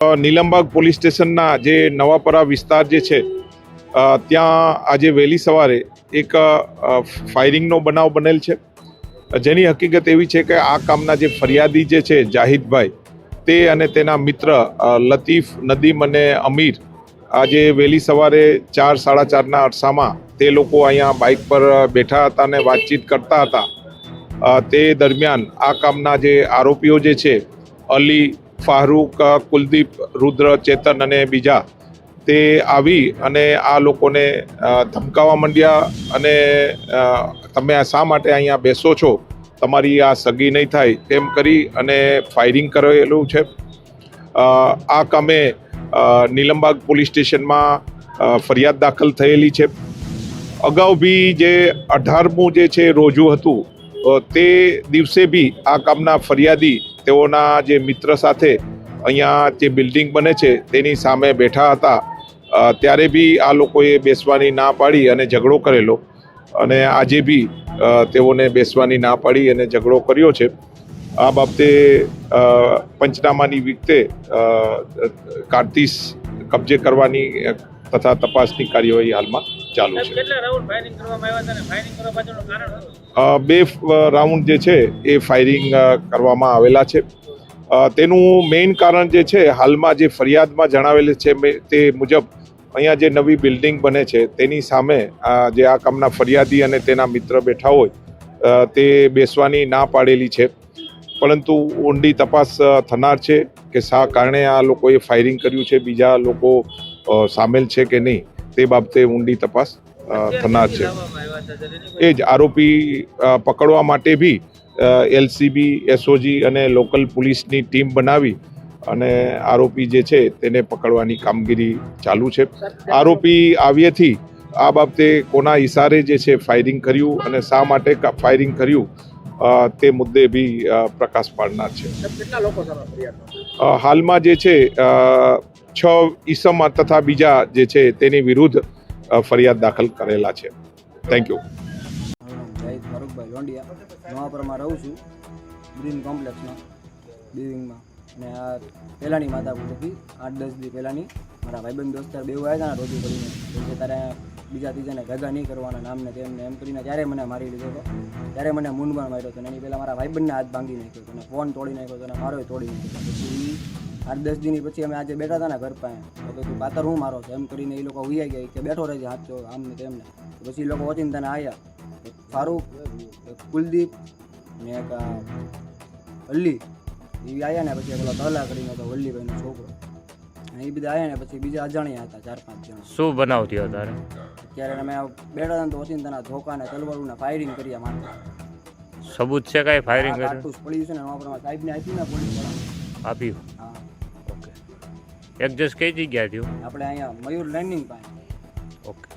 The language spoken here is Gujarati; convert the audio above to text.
નીલમબાગ પોલીસ સ્ટેશનના જે નવાપરા વિસ્તાર જે છે ત્યાં આજે વહેલી સવારે એક ફાયરિંગનો બનાવ બનેલ છે, જેની હકીકત એવી છે કે આ કામના જે ફરિયાદી જે છે જાહિદભાઈ તે અને તેના મિત્ર લતીફ, નદીમ અને અમીર આજે વહેલી સવારે 4-4:30ના અરસામાં તે લોકો અહીંયા બાઇક પર બેઠા હતા અને વાતચીત કરતા હતા. તે દરમિયાન આ કામના જે આરોપીઓ જે છે અલી, ફારૂક, કુલદીપ, રુદ્ર, ચેતન અને બીજા તે આવી અને આ લોકોને ધમકાવવા માંડ્યા અને તમે શા માટે અહીંયા બેસો છો, તમારી આ સગી નહીં થાય તેમ કરી અને ફાયરિંગ કરેલું છે. આ કામે નીલમબાગ પોલીસ સ્ટેશનમાં ફરિયાદ દાખલ થયેલી છે. અગાઉ બી જે 18મું જે છે રોજુ હતું તે દિવસે બી આ કામના ફરિયાદી તેઓના જે મિત્ર સાથે અહીંયા જે બિલ્ડિંગ બને છે તેની સામે બેઠા હતા, ત્યારે બી આ લોકોએ બેસવાની ના પાડી અને ઝઘડો કરેલો અને આજે બી તેઓને બેસવાની ના પાડી અને ઝઘડો કર્યો છે. આ બાબતે પંચનામાની વિગતે કારતીસ કબજે કરવાની તથા તપાસની કાર્યવાહી હાલમાં ચાલુ છે. 2 રાઉન્ડ જે છે એ ફાયરિંગ કરવામાં આવેલા છે. તેનું મેઇન કારણ જે છે હાલમાં જે ફરિયાદમાં જણાવેલ છે તે મુજબ અહીંયા જે નવી બિલ્ડિંગ બને છે તેની સામે જે આ કામના ફરિયાદી અને તેના મિત્ર બેઠા હોય તે બેસવાની ના પાડેલી છે, પરંતુ ઊંડી તપાસ થનાર છે કે શા કારણે આ લોકોએ ફાયરિંગ કર્યું છે, બીજા લોકો સામેલ છે કે નહીં તે બાબતે ઊંડી તપાસ થનાર છે. એ જ આરોપી પકડવા માટે બી એલસીબી, એસઓજી અને લોકલ પોલીસની ટીમ બનાવી અને આરોપી જે છે તેને પકડવાની કામગીરી ચાલુ છે. આરોપી આવ્યેથી આ બાબતે કોના ઇશારે જે છે ફાયરિંગ કર્યું અને શા માટે ફાયરિંગ કર્યું તે મુદ્દે બી પ્રકાશ પાડનાર છે. હાલમાં જે છે 6 ઈસમ તથા બીજા જે છે તેની વિરુદ્ધ ફરિયાદ દાખલ કરેલા છે. Thank you. ફારૂકભાઈ લોંડિયા, નવાપરામાં રહું છું, ગ્રીન કોમ્પ્લેક્સમાં બિલ્ડિંગમાં. અને આ પહેલાંની માથાકૂટ હતી, 8-10 દી પહેલાંની. મારા ભાઈબંધ દોસ્તાર બેઉ આવ્યા હતા ને રોજુ કરીને, કે તારે બીજા ત્રીજાને ભેગા નહીં કરવાના નામને તેમને એમ કરીને ત્યારે મને મારી લીધો હતો. ત્યારે મને મૂંઢમાં માર્યો હતો. એની પહેલાં મારા ભાઈબંધને હાથ ભાંગી નાખ્યો હતો અને ફોન તોડી નાખ્યો હતો અને મારોય તોડી નાખ્યો હતો. પછી 8-10 દીની પછી અમે આજે બેઠા હતા ને ઘર પાસે, તો તું પાતર હું મારો છો એમ કરીને એ લોકો ઉઈ ગયા કે બેઠો રહેજે હાથ આમને તેમને. પછી એ લોકો ઓચિંતાને આવ્યા, ફારૂક, કુલદીપ ને એક અલી એ આવ્યા ને પછી પેલો તહલા કરીને હતો વલ્લીભાઈનો છોકરો, એ બધા આવ્યા ને પછી બીજા અજાણ્યા હતા 4-5 જણા. શું બનાવ થયો તારે? ત્યારે અમે બેઠા હતા ને તો ઓચિંતાના ધોકાને તલવારોને ફાયરિંગ કર્યા મારતા. સબૂત છે કાંઈ ફાયરિંગ કર્યું? કારતૂસ પડ્યું છે ને નવાપરામાં સાહેબને આપ્યું ને પોલીસ વાળા આપ્યું? હા. ઓકે. એડજસ્ટ કઈ જગ્યા થયું? આપણે અહીંયા મયુર લેન્ડિંગ પાસે. ઓકે.